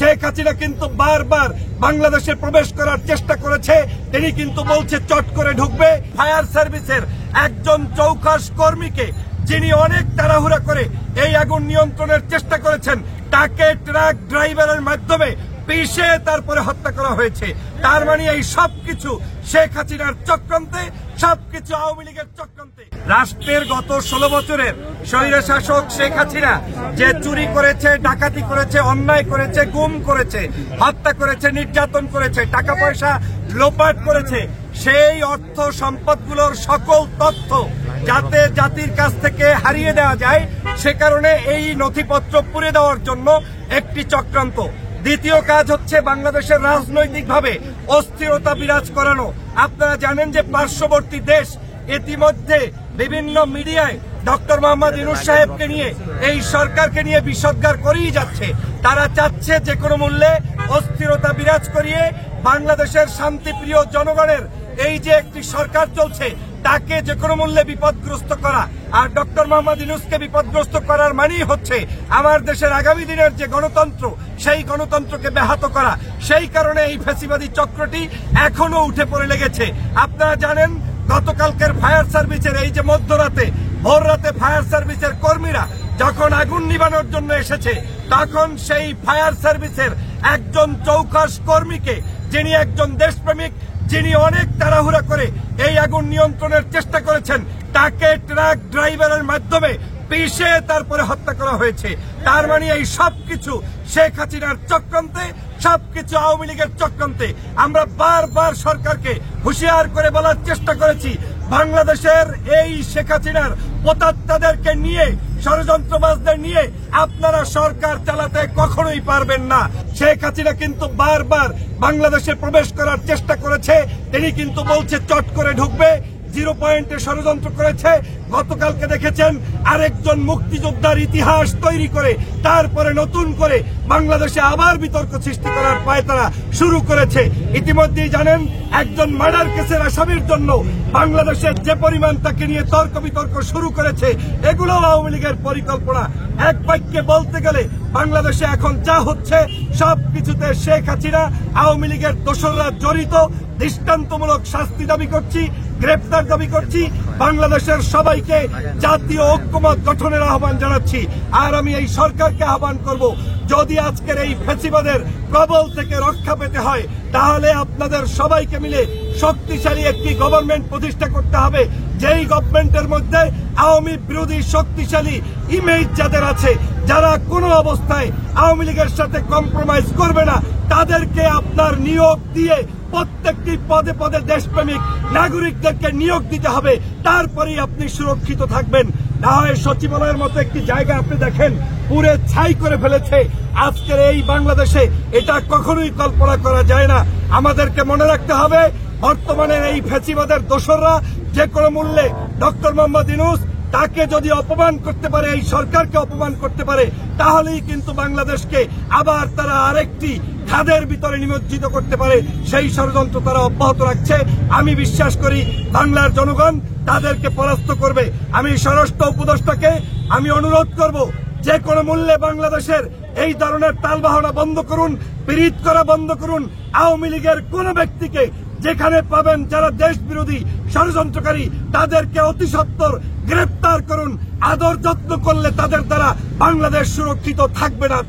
শেখ হাসিনা কিন্তু বারবার বাংলাদেশে প্রবেশ করার চেষ্টা করেছে। তিনি কিন্তু বলছে চট করে ঢুকবে। ফায়ার সার্ভিসের একজন চৌখাস কর্মীকে যিনি অনেক তাড়াহুড়া করে এই আগুন নিয়ন্ত্রণের চেষ্টা করেছেন, তাকে ট্রাক ড্রাইভারের মাধ্যমে পিষে তারপরে হত্যা করা হয়েছে। তার মানে এই সবকিছু শেখ হাসিনার চক্রান্তে, সবকিছু আওয়ামী লীগের চক্রান্তে। রাষ্ট্রের গত 16 বছরের স্বৈরশাসক শেখ হাসিনা যে চুরি করেছে, ডাকাতি করেছে, অন্যায় করেছে, গুম করেছে, হত্যা করেছে, নির্যাতন করেছে, টাকা পয়সা লোপাট করেছে, সেই অর্থ সম্পদগুলোর সকল তথ্য যাতে জাতির কাছ থেকে হারিয়ে দেওয়া যায়, সে কারণে এই নথিপত্র পুড়ে দেওয়ার জন্য একটি চক্রান্ত। দ্বিতীয় কাজ হচ্ছে বাংলাদেশের রাজনৈতিকভাবে অস্থিরতা বিরাজ করানো। আপনারা জানেন যে পার্শ্ববর্তী দেশ ইতিমধ্যে বিভিন্ন মিডিয়ায় ডক্টর মোহাম্মদ ইউনূস সাহেবকে নিয়ে, এই সরকারকে নিয়ে বিষোদ্গার করেই যাচ্ছে। তারা চাচ্ছে যে কোনো মূল্যে অস্থিরতা বিরাজ করিয়ে বাংলাদেশের শান্তিপ্রিয় জনগণের এই যে একটি সরকার চলছে তাকে যে কোনো মূল্যে বিপদগ্রস্ত করা। আর ডক্টর মোহাম্মদ ইউনূসকে বিপদগ্রস্ত করার মানেই হচ্ছে আমার দেশের আগামী দিনের যে গণতন্ত্র, সেই গণতন্ত্রকে ব্যাহত করা। সেই কারণে এই ফ্যাসিবাদী চক্রটি এখনো উঠে পড়ে লেগেছে। আপনারা জানেন গতকালকের ফায়ার সার্ভিসের এই যে মধ্যরাতে, ভোর রাতে ফায়ার সার্ভিসের কর্মীরা যখন আগুন নিবানোর জন্য এসেছে, তখন সেই ফায়ার সার্ভিসের একজন চৌখাস কর্মীকে যিনি একজন দেশপ্রেমিক, যিনি অনেক তাড়াহুড়া করে এই আগুন নিয়ন্ত্রণের চেষ্টা করেছেন, তাকে ট্রাক ড্রাইভারের মাধ্যমে পিষে তারপরে হত্যা করা হয়েছে। তার মানে এই সবকিছু শেখ হাসিনার চক্রান্তে, সবকিছু আওয়ামী লীগের চক্রান্তে। আমরা বারবার সরকারকে হুঁশিয়ার করে বলার চেষ্টা করেছি, বাংলাদেশের এই শেখ হাসিনার প্রতাত্তাদেরকে নিয়ে, ষড়যন্ত্রবাজদের নিয়ে আপনারা সরকার চালাতে কখনোই পারবেন না। শেখ হাসিনা কিন্তু বারবার বাংলাদেশে প্রবেশ করার চেষ্টা করেছে। তিনি কিন্তু বলছে চট করে ঢুকবে, 0 পয়েন্টে ষড়যন্ত্র করেছে। গতকালকে দেখেছেন আরেকজন মুক্তিযোদ্ধার ইতিহাস তৈরি করে তারপরে নতুন করে বাংলাদেশে আবার বিতর্ক সৃষ্টি করার পায়তারা শুরু করেছে। ইতিমধ্যেই জানেন একজন মার্ডার কেসের আসামির জন্য বাংলাদেশের যে পরিমাণ তাকে নিয়ে তর্ক বিতর্ক শুরু করেছে, এগুলো আওয়ামী লীগের পরিকল্পনা। এক বাক্যে বলতে গেলে বাংলাদেশে এখন যা হচ্ছে সবকিছুতে শেখ হাসিনা, আওয়ামী লীগের দোসররা জড়িত। দৃষ্টান্তমূলক শাস্তি দাবি করছি, গ্রেপ্তার দাবি করছি। বাংলাদেশের সবাইকে জাতীয় ঐক্যমত গঠনের আহ্বান জানাচ্ছি। আর আমি এই সরকারকে আহ্বান করব, যদি আজকের এই ফ্যাসিবাদের প্রবল থেকে রক্ষা পেতে হয়, তাহলে আপনাদের সবাইকে মিলে শক্তিশালী একটি গভর্নমেন্ট প্রতিষ্ঠা করতে হবে, যেই গভর্নমেন্টের মধ্যে আওয়ামী বিরোধী শক্তিশালী ইমেজ যাদের আছে, যারা কোনো অবস্থায় আওয়ামী লীগের সাথে কম্প্রোমাইজ করবে না, তাদেরকে আপনার নিয়োগ দিয়ে প্রত্যেকটি পদে পদে দেশপ্রেমিক নাগরিকদেরকে নিয়োগ দিতে হবে। তারপরেই আপনি সুরক্ষিত থাকবেন। না হয় সচিবালয়ের মতো একটি জায়গা আপনি দেখেন পুরে ছাই করে ফেলেছে। আজকের এই বাংলাদেশে এটা কখনোই কল্পনা করা যায় না। আমাদেরকে মনে রাখতে হবে, বর্তমানের এই ফ্যাসিবাদের দোসররা যে কোনো মূল্যে ডক্টর মোহাম্মদ ইউনূস তাকে যদি অপমান করতে পারে, এই সরকারকে অপমান করতে পারে, তাহলেই কিন্তু বাংলাদেশকে আবার তারা আরেকটি খাদের ভিতরে নিমজ্জিত করতে পারে। সেই ষড়যন্ত্র তারা অব্যাহত রাখছে। আমি বিশ্বাস করি বাংলার জনগণ তাদেরকে পরাস্ত করবে। আমি স্বরাষ্ট্র উপদেষ্টাকে আমি অনুরোধ করব, যে কোনো মূল্যে বাংলাদেশের এই ধরনের তালবাহনা বন্ধ করুন, পীড়িত করা বন্ধ করুন। আওয়ামী লীগের কোন ব্যক্তিকে যেখানে পাবেন যারা দেশ বিরোধী ষড়যন্ত্রকারী, তাদেরকে অতি সত্বর গ্রেপ্তার করুন। আদর যত্ন করলে তাদের দ্বারা বাংলাদেশ সুরক্ষিত থাকবে না।